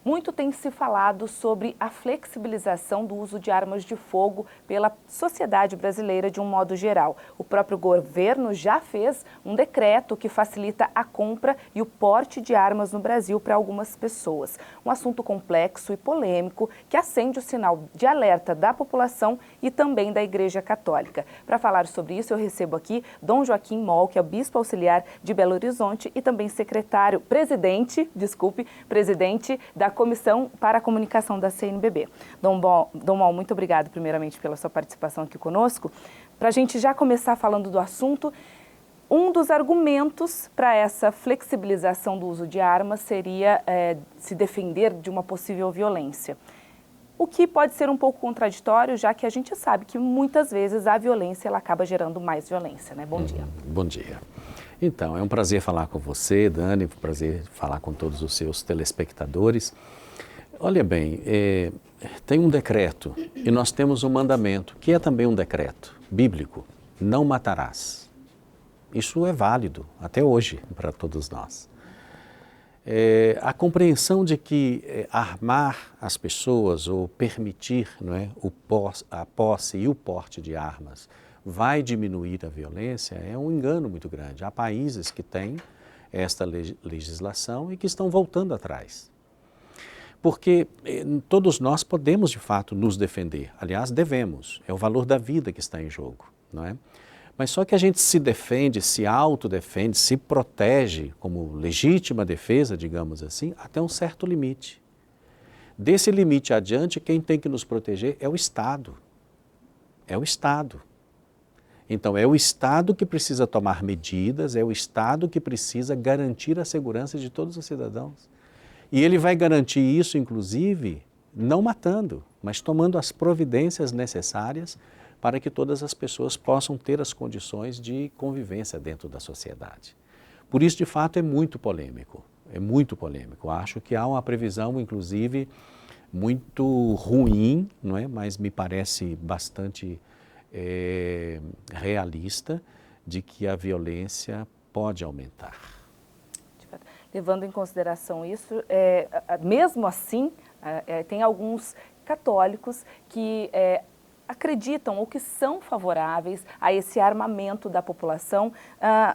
Muito tem se falado sobre a flexibilização do uso de armas de fogo pela sociedade brasileira de um modo geral. O próprio governo já fez um decreto que facilita a compra e o porte de armas no Brasil para algumas pessoas. Um assunto complexo e polêmico que acende o sinal de alerta da população e também da Igreja Católica. Para falar sobre isso, eu recebo aqui Dom Joaquim Moll, que é o bispo auxiliar de Belo Horizonte e também presidente da Comissão para a Comunicação da CNBB. Dom Moll, muito obrigado primeiramente pela sua participação aqui conosco. Para a gente já começar falando do assunto, um dos argumentos para essa flexibilização do uso de armas seria se defender de uma possível violência. O que pode ser um pouco contraditório, já que a gente sabe que muitas vezes a violência ela acaba gerando mais violência, né? Bom dia. Bom dia. Então, é um prazer falar com você, Dani, um prazer falar com todos os seus telespectadores. Olha bem, tem um decreto e nós temos um mandamento, que é também um decreto bíblico, não matarás. Isso é válido até hoje para todos nós. A compreensão de que armar as pessoas ou permitir, não é, a posse e o porte de armas vai diminuir a violência é um engano muito grande. Há países que têm esta legislação e que estão voltando atrás. Porque todos nós podemos, de fato, nos defender. Aliás, devemos. É o valor da vida que está em jogo, não é? Mas só que a gente se defende, se autodefende, se protege como legítima defesa, digamos assim, até um certo limite. Desse limite adiante, quem tem que nos proteger é o Estado. É o Estado. Então, é o Estado que precisa tomar medidas, é o Estado que precisa garantir a segurança de todos os cidadãos. E ele vai garantir isso, inclusive, não matando, mas tomando as providências necessárias para que todas as pessoas possam ter as condições de convivência dentro da sociedade. Por isso, de fato, é muito polêmico. É muito polêmico. Acho que há uma previsão, inclusive, muito ruim, não é? Mas me parece bastante realista, de que a violência pode aumentar. Levando em consideração isso, mesmo assim, tem alguns católicos que acreditam ou que são favoráveis a esse armamento da população,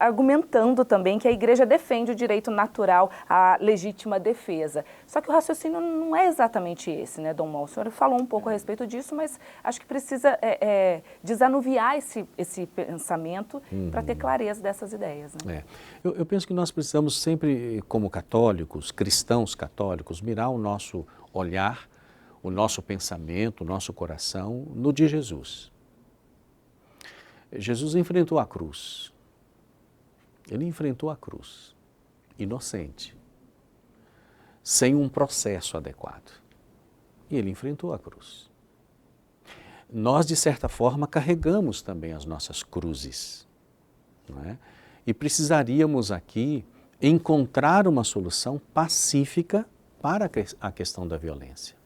argumentando também que a Igreja defende o direito natural à legítima defesa. Só que o raciocínio não é exatamente esse, né, Dom Moll? O senhor falou um pouco a respeito disso, mas acho que precisa desanuviar esse pensamento para ter clareza dessas ideias, né? Eu penso que nós precisamos sempre, como católicos, cristãos católicos, mirar o nosso olhar, o nosso pensamento, o nosso coração no de Jesus. Jesus enfrentou a cruz. Ele enfrentou a cruz, inocente, sem um processo adequado. E ele enfrentou a cruz. Nós, de certa forma, carregamos também as nossas cruzes, não é? E precisaríamos aqui encontrar uma solução pacífica para a questão da violência.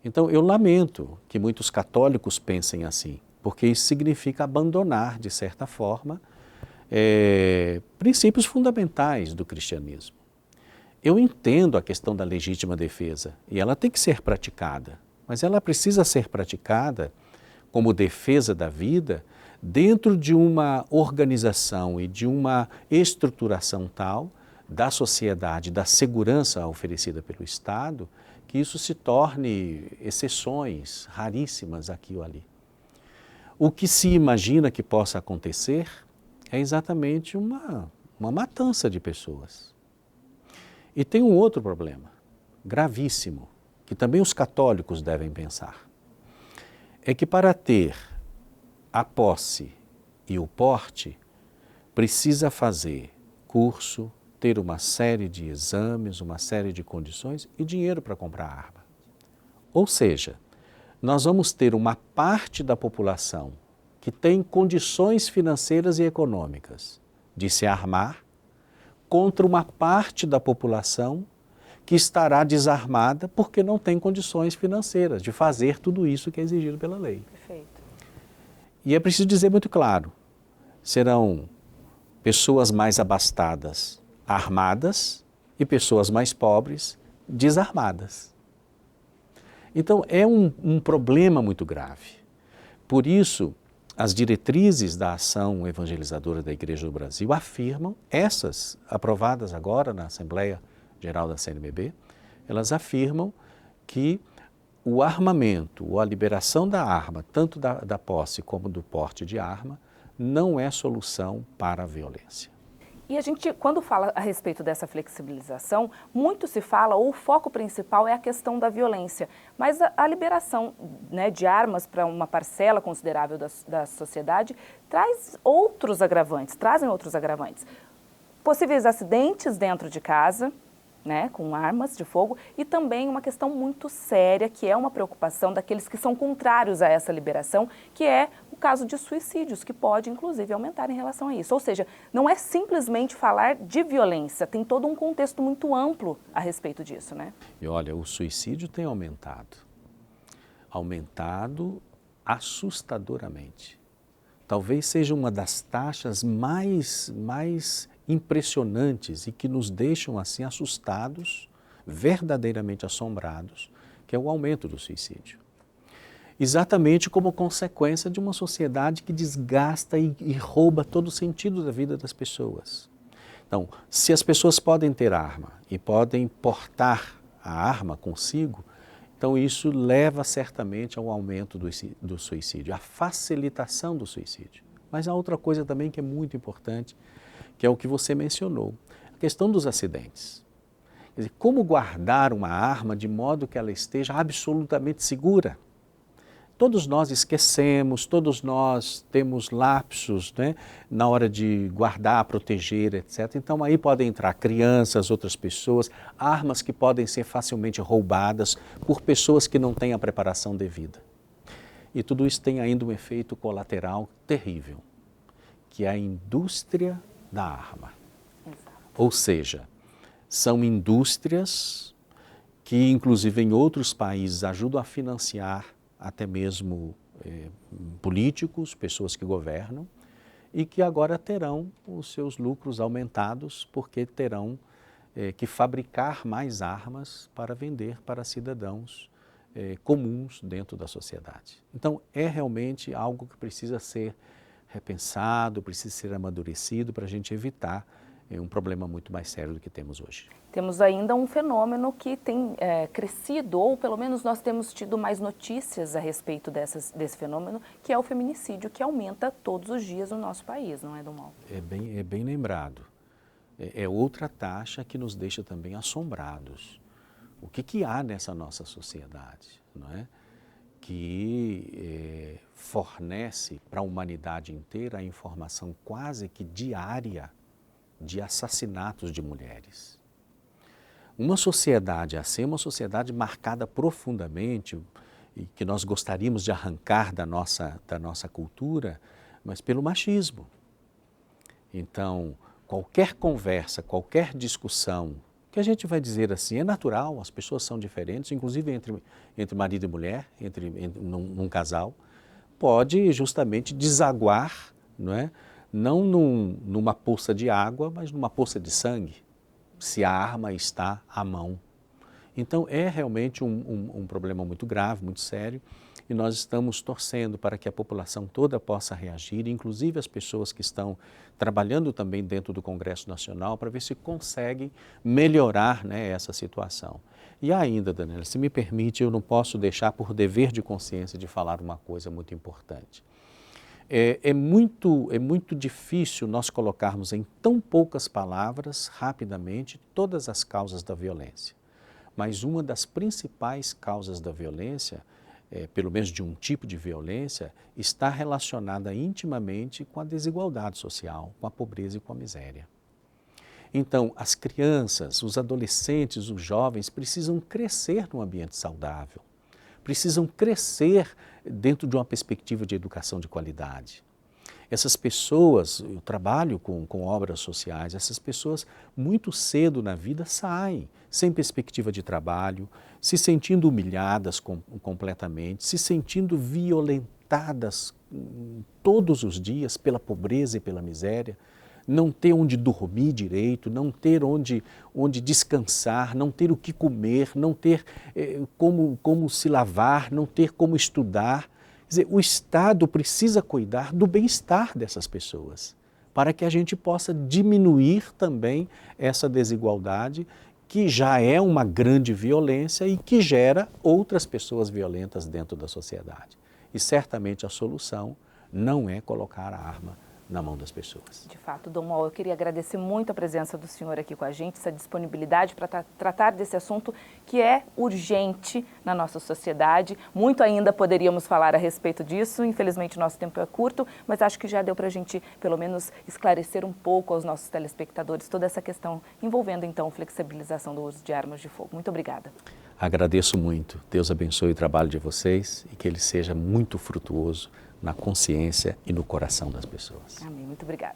Então, eu lamento que muitos católicos pensem assim, porque isso significa abandonar, de certa forma, princípios fundamentais do cristianismo. Eu entendo a questão da legítima defesa e ela tem que ser praticada, mas ela precisa ser praticada como defesa da vida dentro de uma organização e de uma estruturação tal da sociedade, da segurança oferecida pelo Estado, que isso se torne exceções raríssimas aqui ou ali. O que se imagina que possa acontecer é exatamente uma matança de pessoas. E tem um outro problema, gravíssimo, que também os católicos devem pensar. É que para ter a posse e o porte, precisa fazer curso, ter uma série de exames, uma série de condições e dinheiro para comprar arma. Ou seja, nós vamos ter uma parte da população que tem condições financeiras e econômicas de se armar contra uma parte da população que estará desarmada porque não tem condições financeiras de fazer tudo isso que é exigido pela lei. Perfeito. E é preciso dizer muito claro, serão pessoas mais abastadas armadas e pessoas mais pobres desarmadas. Então, é um problema muito grave. Por isso, as diretrizes da ação evangelizadora da Igreja do Brasil afirmam, essas aprovadas agora na Assembleia Geral da CNBB, elas afirmam que o armamento, ou a liberação da arma, tanto da posse como do porte de arma, não é solução para a violência. E a gente, quando fala a respeito dessa flexibilização, muito se fala, ou o foco principal é a questão da violência, mas a liberação, né, de armas para uma parcela considerável da sociedade trazem outros agravantes. Possíveis acidentes dentro de casa, né, com armas de fogo, e também uma questão muito séria, que é uma preocupação daqueles que são contrários a essa liberação, que é o caso de suicídios, que pode, inclusive, aumentar em relação a isso. Ou seja, não é simplesmente falar de violência, tem todo um contexto muito amplo a respeito disso, né? E olha, o suicídio tem aumentado assustadoramente. Talvez seja uma das taxas mais impressionantes e que nos deixam assim assustados, verdadeiramente assombrados, que é o aumento do suicídio. Exatamente como consequência de uma sociedade que desgasta e rouba todo o sentido da vida das pessoas. Então, se as pessoas podem ter arma e podem portar a arma consigo, então isso leva certamente ao aumento do suicídio, à facilitação do suicídio. Mas há outra coisa também que é muito importante, que é o que você mencionou, a questão dos acidentes. Quer dizer, como guardar uma arma de modo que ela esteja absolutamente segura? Todos nós esquecemos, todos nós temos lapsos, né, na hora de guardar, proteger, etc. Então aí podem entrar crianças, outras pessoas, armas que podem ser facilmente roubadas por pessoas que não têm a preparação devida. E tudo isso tem ainda um efeito colateral terrível, que é a indústria da arma. Exato. Ou seja, são indústrias que, inclusive em outros países, ajudam a financiar até mesmo políticos, pessoas que governam, e que agora terão os seus lucros aumentados porque terão que fabricar mais armas para vender para cidadãos comuns dentro da sociedade. Então, é realmente algo que precisa ser repensado, precisa ser amadurecido para a gente evitar um problema muito mais sério do que temos hoje. Temos ainda um fenômeno que tem crescido, ou pelo menos nós temos tido mais notícias a respeito desse fenômeno, que é o feminicídio, que aumenta todos os dias no nosso país, não é, Dumont? É bem lembrado. É outra taxa que nos deixa também assombrados. O que há nessa nossa sociedade, não é? Que fornece para a humanidade inteira a informação quase que diária de assassinatos de mulheres. Uma sociedade assim, uma sociedade marcada profundamente e que nós gostaríamos de arrancar da nossa cultura, mas pelo machismo. Então, qualquer conversa, qualquer discussão, que a gente vai dizer assim, é natural, as pessoas são diferentes, inclusive entre marido e mulher, num casal, pode justamente desaguar, não é? Não numa poça de água, mas numa poça de sangue, se a arma está à mão. Então é realmente um problema muito grave, muito sério, e nós estamos torcendo para que a população toda possa reagir, inclusive as pessoas que estão trabalhando também dentro do Congresso Nacional, para ver se conseguem melhorar, né, essa situação. E ainda, Daniela, se me permite, eu não posso deixar por dever de consciência de falar uma coisa muito importante. É muito difícil nós colocarmos em tão poucas palavras, rapidamente, todas as causas da violência. Mas uma das principais causas da violência, pelo menos de um tipo de violência, está relacionada intimamente com a desigualdade social, com a pobreza e com a miséria. Então, as crianças, os adolescentes, os jovens precisam crescer num ambiente saudável, precisam crescer dentro de uma perspectiva de educação de qualidade. Essas pessoas, eu trabalho com obras sociais, essas pessoas muito cedo na vida saem, sem perspectiva de trabalho, se sentindo humilhadas completamente, se sentindo violentadas todos os dias pela pobreza e pela miséria, não ter onde dormir direito, não ter onde descansar, não ter o que comer, não ter como se lavar, não ter como estudar. Quer dizer, o Estado precisa cuidar do bem-estar dessas pessoas, para que a gente possa diminuir também essa desigualdade, que já é uma grande violência e que gera outras pessoas violentas dentro da sociedade. E certamente a solução não é colocar a arma na mão das pessoas. De fato, Dom Moll, eu queria agradecer muito a presença do senhor aqui com a gente, essa disponibilidade para tratar desse assunto que é urgente na nossa sociedade. Muito ainda poderíamos falar a respeito disso, infelizmente nosso tempo é curto, mas acho que já deu para a gente, pelo menos, esclarecer um pouco aos nossos telespectadores toda essa questão envolvendo, então, flexibilização do uso de armas de fogo. Muito obrigada. Agradeço muito. Deus abençoe o trabalho de vocês e que ele seja muito frutuoso na consciência e no coração das pessoas. Amém. Muito obrigada.